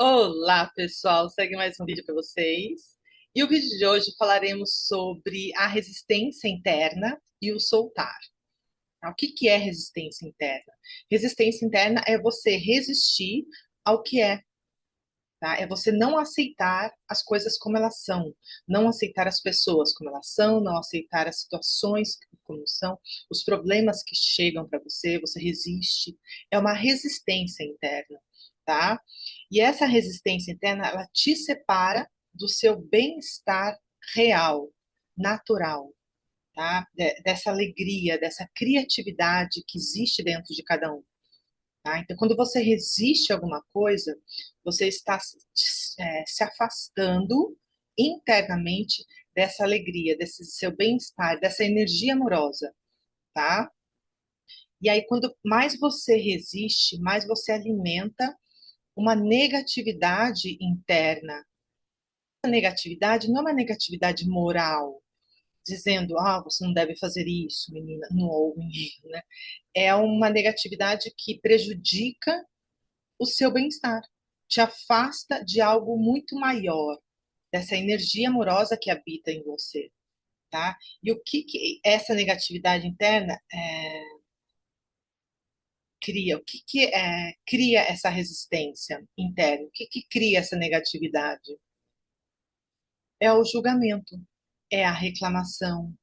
Olá, pessoal! Segue mais um vídeo para vocês. E o vídeo de hoje falaremos sobre a resistência interna e o soltar. Tá? O que que é resistência interna? Resistência interna é você resistir ao que é, tá? É você não aceitar as coisas como elas são, não aceitar as pessoas como elas são, não aceitar as situações como são, os problemas que chegam para você, você resiste. É uma resistência interna, tá? E essa resistência interna, ela te separa do seu bem-estar real, natural, tá? Dessa alegria, dessa criatividade que existe dentro de cada um. Tá? Então, quando você resiste a alguma coisa, você está se afastando internamente dessa alegria, desse seu bem-estar, dessa energia amorosa, tá? E aí, quando mais você resiste, mais você alimenta uma negatividade interna. A negatividade não é uma negatividade moral, dizendo, você não deve fazer isso, menina, não, ou menino, né? É uma negatividade que prejudica o seu bem-estar, te afasta de algo muito maior, dessa energia amorosa que habita em você, tá? E o que, que essa negatividade interna cria? O que, que cria essa resistência interna? O que, que cria essa negatividade? É o julgamento, é a reclamação,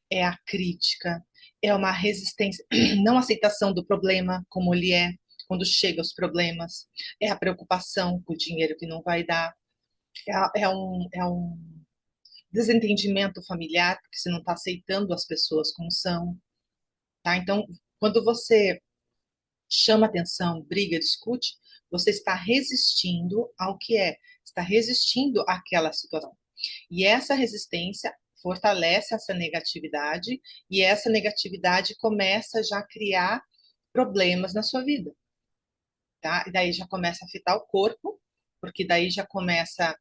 é a crítica, é uma resistência, não aceitação do problema como ele é, quando chega os problemas, é a preocupação com o dinheiro que não vai dar, é um desentendimento familiar, porque você não está aceitando as pessoas como são, tá? Então, quando você chama atenção, briga, discute, você está resistindo ao que é, está resistindo àquela situação. E essa resistência fortalece essa negatividade, e essa negatividade começa já a criar problemas na sua vida, tá? E daí já começa a afetar o corpo, porque daí já começa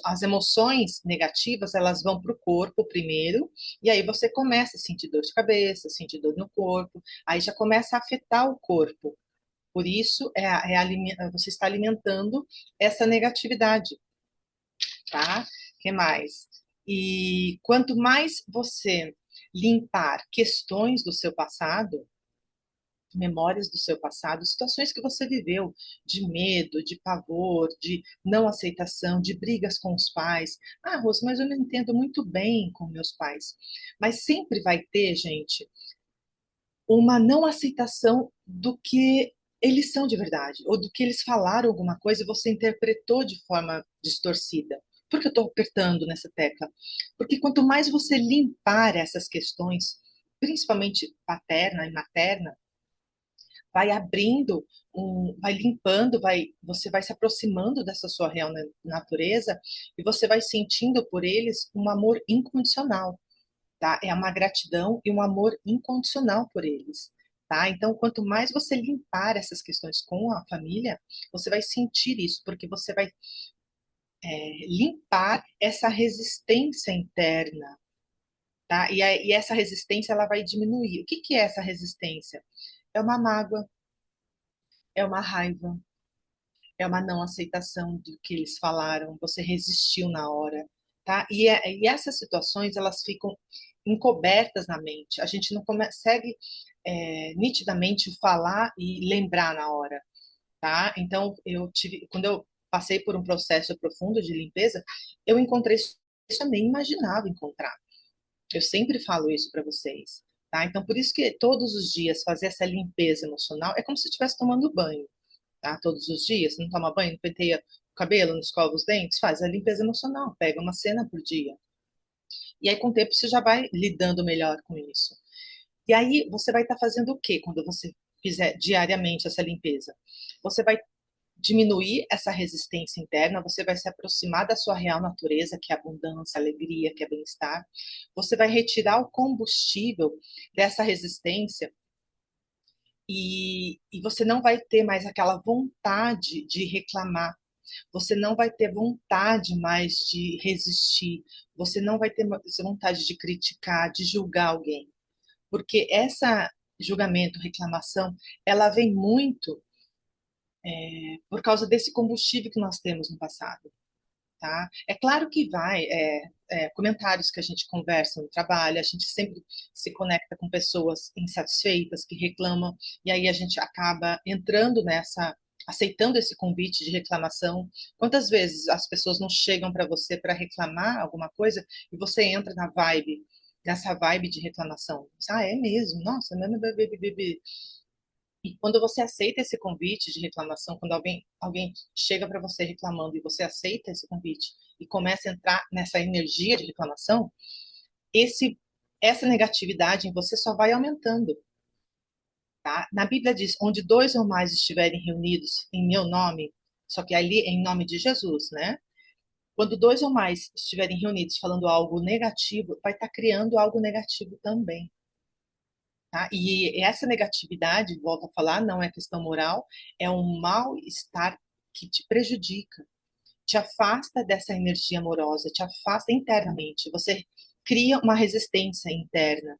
as emoções negativas, elas vão para o corpo primeiro, e aí você começa a sentir dor de cabeça, sentir dor no corpo, aí já começa a afetar o corpo. Por isso, você está alimentando essa negatividade, tá? Que mais? E quanto mais você limpar questões do seu passado, memórias do seu passado, situações que você viveu de medo, de pavor, de não aceitação, de brigas com os pais. Rose, mas eu não entendo muito bem com meus pais. Mas sempre vai ter, gente, uma não aceitação do que eles são de verdade, ou do que eles falaram alguma coisa e você interpretou de forma distorcida. Por que eu estou apertando nessa tecla? Porque quanto mais você limpar essas questões, principalmente paterna e materna, vai abrindo, vai limpando, você vai se aproximando dessa sua real natureza e você vai sentindo por eles um amor incondicional, tá? É uma gratidão e um amor incondicional por eles, tá? Então, quanto mais você limpar essas questões com a família, você vai sentir isso, porque você vai limpar essa resistência interna, tá? E essa resistência ela vai diminuir. O que que é essa resistência? É uma mágoa, é uma raiva, é uma não aceitação do que eles falaram, você resistiu na hora, tá? E essas situações, elas ficam encobertas na mente, a gente não consegue nitidamente falar e lembrar na hora, tá? Então, quando eu passei por um processo profundo de limpeza, eu encontrei isso que eu nem imaginava encontrar. Eu sempre falo isso para vocês, tá? Então, por isso que todos os dias fazer essa limpeza emocional é como se estivesse tomando banho, tá? Todos os dias, não toma banho, não penteia o cabelo, não escova os dentes, faz a limpeza emocional, pega uma cena por dia. E aí, com o tempo, você já vai lidando melhor com isso. E aí, você vai estar fazendo o quê quando você fizer diariamente essa limpeza? Você vai diminuir essa resistência interna, você vai se aproximar da sua real natureza, que é abundância, alegria, que é bem-estar. Você vai retirar o combustível dessa resistência e você não vai ter mais aquela vontade de reclamar, você não vai ter vontade mais de resistir, você não vai ter mais vontade de criticar, de julgar alguém, porque essa julgamento, reclamação, ela vem muito por causa desse combustível que nós temos no passado. Tá? É claro que comentários que a gente conversa no trabalho, a gente sempre se conecta com pessoas insatisfeitas, que reclamam, e aí a gente acaba entrando aceitando esse convite de reclamação. Quantas vezes as pessoas não chegam para você para reclamar alguma coisa e você entra nessa vibe de reclamação? Ah, é mesmo? Nossa, não, e quando você aceita esse convite de reclamação, quando alguém chega para você reclamando e você aceita esse convite e começa a entrar nessa energia de reclamação, esse, essa negatividade em você só vai aumentando. Tá? Na Bíblia diz: onde dois ou mais estiverem reunidos em meu nome, só que ali é em nome de Jesus, né? Quando dois ou mais estiverem reunidos falando algo negativo, vai estar criando algo negativo também. Tá? E essa negatividade, volto a falar, não é questão moral, é um mal-estar que te prejudica, te afasta dessa energia amorosa, te afasta internamente, você cria uma resistência interna,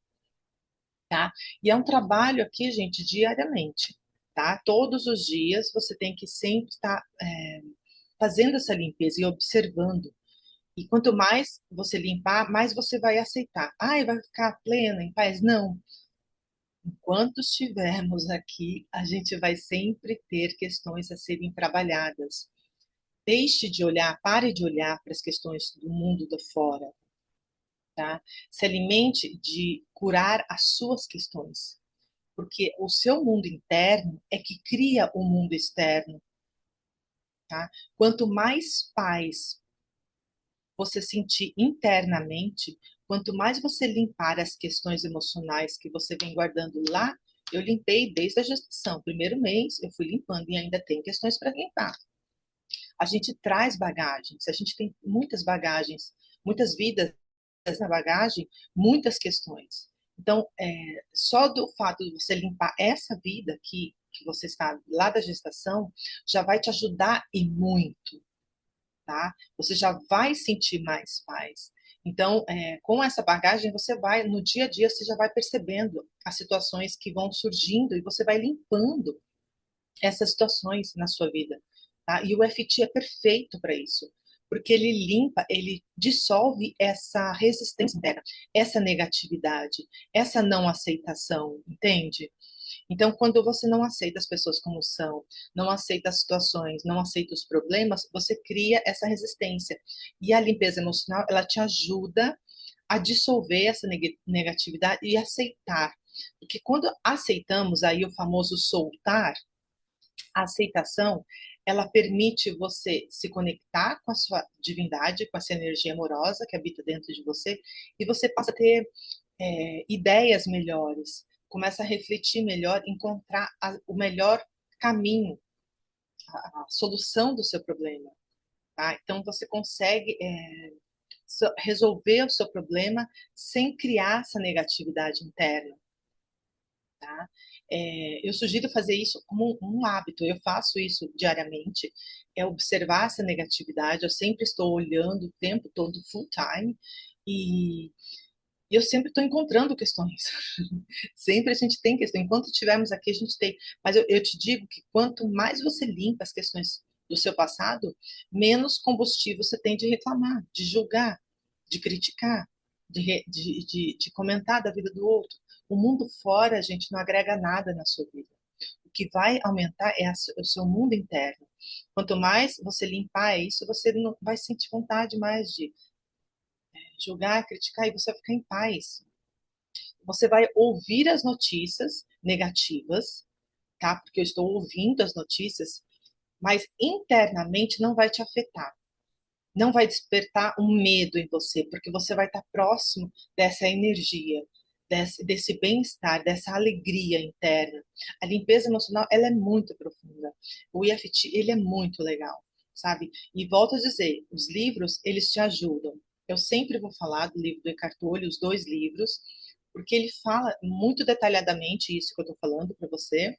tá? E é um trabalho aqui, gente, diariamente, tá? Todos os dias você tem que sempre estar fazendo essa limpeza e observando. E quanto mais você limpar, mais você vai aceitar. Ai, vai ficar plena, em paz? Não. Enquanto estivermos aqui, a gente vai sempre ter questões a serem trabalhadas. Deixe de olhar, pare de olhar para as questões do mundo do fora, tá? Se alimente de curar as suas questões, porque o seu mundo interno é que cria o mundo externo, tá? Quanto mais paz você sentir internamente, quanto mais você limpar as questões emocionais que você vem guardando lá, eu limpei desde a gestação. Primeiro mês eu fui limpando e ainda tem questões para limpar. A gente traz bagagens, a gente tem muitas bagagens, muitas vidas na bagagem, muitas questões. Então, só do fato de você limpar essa vida que você está lá da gestação, já vai te ajudar e muito, tá? Você já vai sentir mais paz. Então, com essa bagagem, você vai, no dia a dia, você já vai percebendo as situações que vão surgindo e você vai limpando essas situações na sua vida, tá? E o FT é perfeito para isso, porque ele limpa, ele dissolve essa resistência interna, essa negatividade, essa não aceitação, entende? Então, quando você não aceita as pessoas como são, não aceita as situações, não aceita os problemas, você cria essa resistência. E a limpeza emocional, ela te ajuda a dissolver essa negatividade e aceitar. Porque quando aceitamos aí o famoso soltar, a aceitação, ela permite você se conectar com a sua divindade, com essa energia amorosa que habita dentro de você, e você passa a ter ideias melhores, começa a refletir melhor, encontrar o melhor caminho, a solução do seu problema. Tá? Então você consegue resolver o seu problema sem criar essa negatividade interna. Tá? Eu sugiro fazer isso como um hábito, eu faço isso diariamente, é observar essa negatividade, eu sempre estou olhando o tempo todo, full time, e eu sempre estou encontrando questões. Sempre a gente tem questão. Enquanto estivermos aqui, a gente tem. Mas eu te digo que quanto mais você limpa as questões do seu passado, menos combustível você tem de reclamar, de julgar, de criticar, de comentar da vida do outro. O mundo fora, a gente não agrega nada na sua vida. O que vai aumentar é o seu mundo interno. Quanto mais você limpar isso, você não vai sentir vontade mais de julgar, criticar, e você vai ficar em paz. Você vai ouvir as notícias negativas, tá? Porque eu estou ouvindo as notícias, mas internamente não vai te afetar. Não vai despertar um medo em você, porque você vai estar próximo dessa energia, desse bem-estar, dessa alegria interna. A limpeza emocional, ela é muito profunda. O EFT, ele é muito legal, sabe? E volto a dizer, os livros, eles te ajudam. Eu sempre vou falar do livro do Eckhart Tolle, os dois livros, porque ele fala muito detalhadamente isso que eu estou falando para você,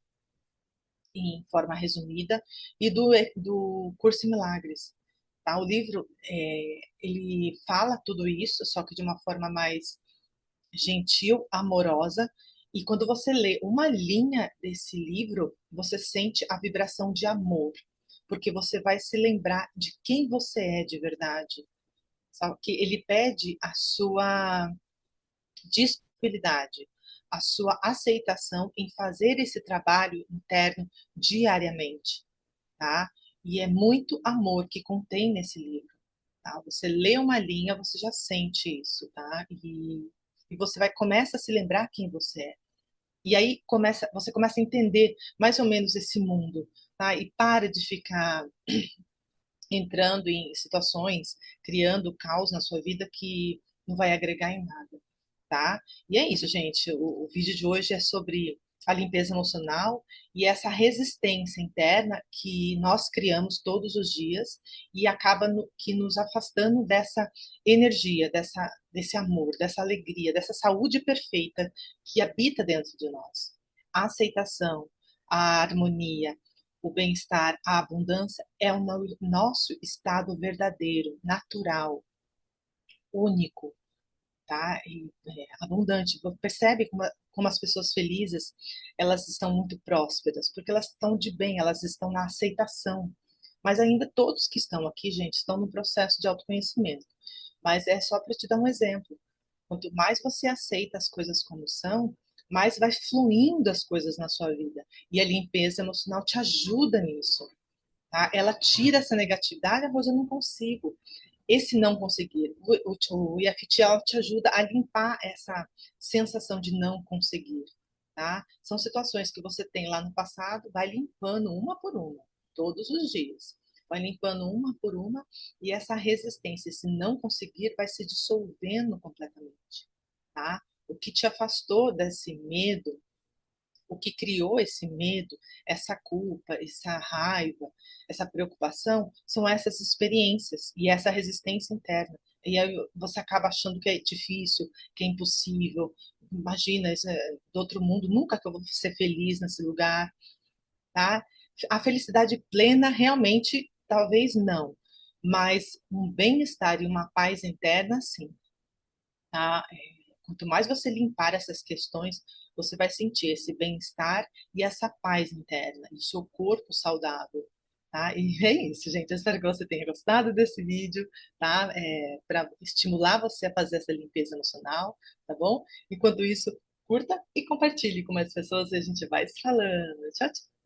em forma resumida, e do Curso em Milagres. Tá? O livro, ele fala tudo isso, só que de uma forma mais gentil, amorosa, E quando você lê uma linha desse livro, você sente a vibração de amor, porque você vai se lembrar de quem você é de verdade. Só que ele pede a sua disponibilidade, a sua aceitação em fazer esse trabalho interno diariamente, tá? E é muito amor que contém nesse livro, tá? Você lê uma linha, você já sente isso, tá? E você vai começa a se lembrar quem você é. E aí você começa a entender mais ou menos esse mundo, tá? E para de ficar entrando em situações, criando caos na sua vida que não vai agregar em nada, tá? E é isso, gente. O vídeo de hoje é sobre a limpeza emocional e essa resistência interna que nós criamos todos os dias e acaba que nos afastando dessa energia, desse amor, dessa alegria, dessa saúde perfeita que habita dentro de nós. A aceitação, a harmonia, o bem-estar, a abundância é o nosso estado verdadeiro, natural, único, tá? Abundante. Você percebe como as pessoas felizes, elas estão muito prósperas, porque elas estão de bem, elas estão na aceitação. Mas ainda todos que estão aqui, gente, estão no processo de autoconhecimento. Mas é só para te dar um exemplo. Quanto mais você aceita as coisas como são, mais vai fluindo as coisas na sua vida. E a limpeza emocional te ajuda nisso, tá? Ela tira essa negatividade, ah, mas eu não consigo. Esse não conseguir, o EFT te ajuda a limpar essa sensação de não conseguir, tá? São situações que você tem lá no passado, vai limpando uma por uma, todos os dias. Vai limpando uma por uma e essa resistência, esse não conseguir, vai se dissolvendo completamente, tá? O que te afastou desse medo, o que criou esse medo, essa culpa, essa raiva, essa preocupação, são essas experiências e essa resistência interna. E aí você acaba achando que é difícil, que é impossível. Imagina, isso é do outro mundo, nunca que eu vou ser feliz nesse lugar, tá? A felicidade plena realmente, talvez não, mas um bem-estar e uma paz interna, sim, tá? Quanto mais você limpar essas questões, você vai sentir esse bem-estar e essa paz interna, e o seu corpo saudável, tá? E é isso, gente. Eu espero que você tenha gostado desse vídeo, tá? Para estimular você a fazer essa limpeza emocional, tá bom? Enquanto isso, curta e compartilhe com mais pessoas e a gente vai se falando. Tchau, tchau.